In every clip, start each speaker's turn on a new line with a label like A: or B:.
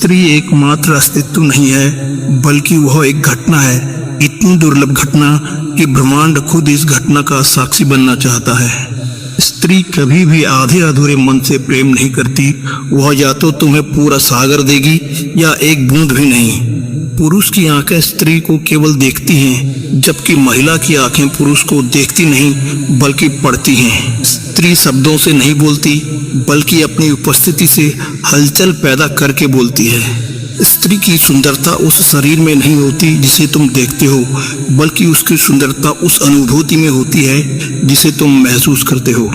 A: स्त्री एकमात्र अस्तित्व नहीं है, बल्कि वह एक घटना है, इतनी दुर्लभ घटना कि ब्रह्मांड खुद इस घटना का साक्षी बनना चाहता है। स्त्री कभी भी आधे अधूरे मन से प्रेम नहीं करती। वह या तो तुम्हें पूरा सागर देगी या एक बूंद भी नहीं। पुरुष की आंखें स्त्री को केवल देखती हैं, जबकि महिला की आंखें पुरुष को देखती नहीं बल्कि पढ़ती हैं। स्त्री शब्दों से नहीं बोलती, बल्कि अपनी उपस्थिति से हलचल पैदा करके बोलती है। स्त्री की सुंदरता उस शरीर में नहीं होती जिसे तुम देखते हो, बल्कि उसकी सुंदरता उस अनुभूति में होती है जिसे तुम महसूस करते हो।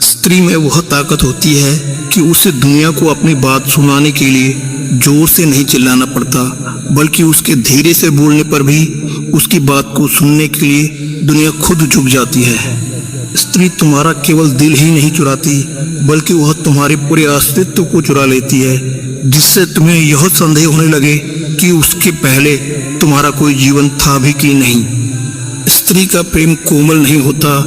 A: स्त्री में वह ताकत होती है कि उसे दुनिया को अपनी बात सुनाने के लिए जोर से नहीं चिल्लाना पड़ता, बल्कि उसके धीरे से बोलने पर भी उसकी बात को सुनने के लिए दुनिया खुद झुक जाती है। स्त्री तुम्हारा केवल दिल ही नहीं चुराती, बल्कि वह तुम्हारे पूरे अस्तित्व को चुरा लेती है, जिससे तुम्हें यह संदेह होने लगे कि उसके पहले तुम्हारा कोई जीवन था भी कि नहीं। स्त्री का प्रेम कोमल नहीं होता,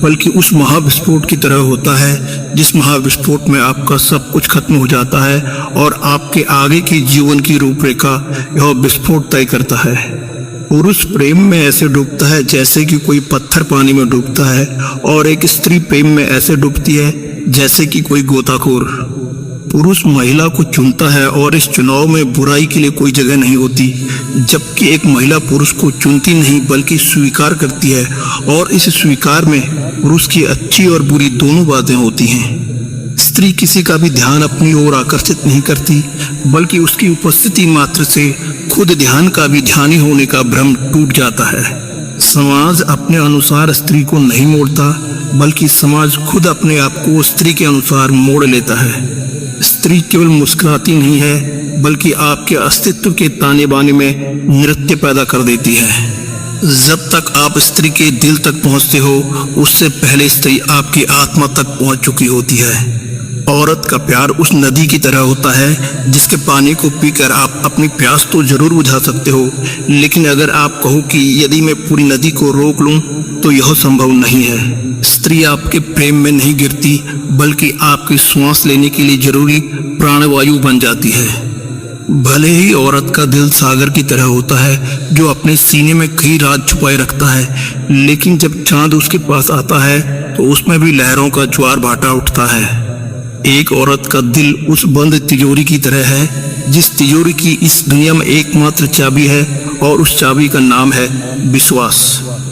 A: बल्कि उस महाविस्फोट की तरह होता है जिस महाविस्फोट में आपका सब कुछ खत्म हो जाता है और आपके आगे की जीवन की रूपरेखा यह विस्फोट तय करता है। पुरुष प्रेम में ऐसे डूबता है जैसे कि कोई पत्थर पानी में डूबता है, और एक स्त्री प्रेम में ऐसे डूबती है जैसे कि कोई गोताखोर। पुरुष महिला को चुनता है और इस चुनाव में बुराई के लिए कोई जगह नहीं होती, जबकि एक महिला पुरुष को चुनती नहीं बल्कि स्वीकार करती है, और इस स्वीकार में पुरुष की अच्छी और बुरी दोनों बातें होती हैं। स्त्री किसी का भी ध्यान अपनी ओर आकर्षित नहीं करती, बल्कि उसकी उपस्थिति मात्र से खुद ध्यान का भी ध्यानी होने का भ्रम टूट जाता है। समाज अपने अनुसार स्त्री को नहीं मोड़ता, बल्कि समाज खुद अपने आप को स्त्री के अनुसार मोड़ लेता है। स्त्री केवल मुस्कुराती नहीं है, बल्कि आपके अस्तित्व के ताने बाने में नृत्य पैदा कर देती है। जब तक आप स्त्री के दिल तक पहुंचते हो, उससे पहले स्त्री आपकी आत्मा तक पहुंच चुकी होती है। औरत का प्यार उस नदी की तरह होता है जिसके पानी को पीकर आप अपनी प्यास तो जरूर बुझा सकते हो, लेकिन अगर आप कहो कि यदि मैं पूरी नदी को रोक लूं तो यह संभव नहीं है। स्त्री आपके प्रेम में नहीं गिरती, बल्कि आपकी सांस लेने के लिए जरूरी प्राणवायु बन जाती है। भले ही औरत का दिल सागर की तरह होता है जो अपने सीने में कई राज छुपाए रखता है, लेकिन जब चांद उसके पास आता है तो उसमें भी लहरों का ज्वार भाटा उठता है। एक औरत का दिल उस बंद तिजोरी की तरह है जिस तिजोरी की इस दुनिया में एकमात्र चाबी है, और उस चाबी का नाम है विश्वास।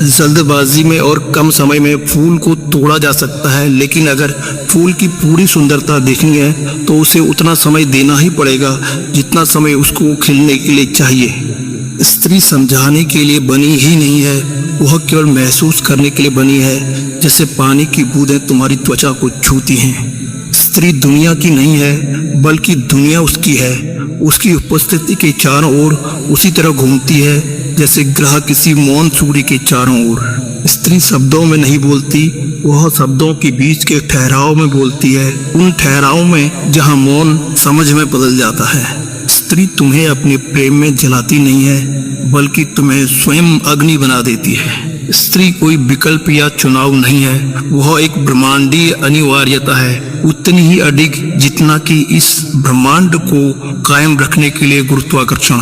A: जल्दबाजी में और कम समय में फूल को तोड़ा जा सकता है, लेकिन अगर फूल की पूरी सुंदरता देखनी है तो उसे उतना समय देना ही पड़ेगा जितना समय उसको खिलने के लिए चाहिए। स्त्री समझाने के लिए बनी ही नहीं है, वह केवल महसूस करने के लिए बनी है, जैसे पानी की बूंदें तुम्हारी त्वचा को छूती हैं। स्त्री दुनिया की नहीं है, बल्कि दुनिया उसकी है। उसकी उपस्थिति के चारों ओर उसी तरह घूमती है जैसे ग्रह किसी मौन सूर्य के चारों ओर। स्त्री शब्दों में नहीं बोलती, वह शब्दों के बीच के ठहराव में बोलती है, उन ठहराव में जहां मौन समझ में बदल जाता है। स्त्री तुम्हें अपने प्रेम में जलाती नहीं है, बल्कि तुम्हें स्वयं अग्नि बना देती है। स्त्री कोई विकल्प या चुनाव नहीं है, वह एक ब्रह्मांडीय अनिवार्यता है, उतनी ही अडिग जितना कि इस ब्रह्मांड को कायम रखने के लिए गुरुत्वाकर्षण।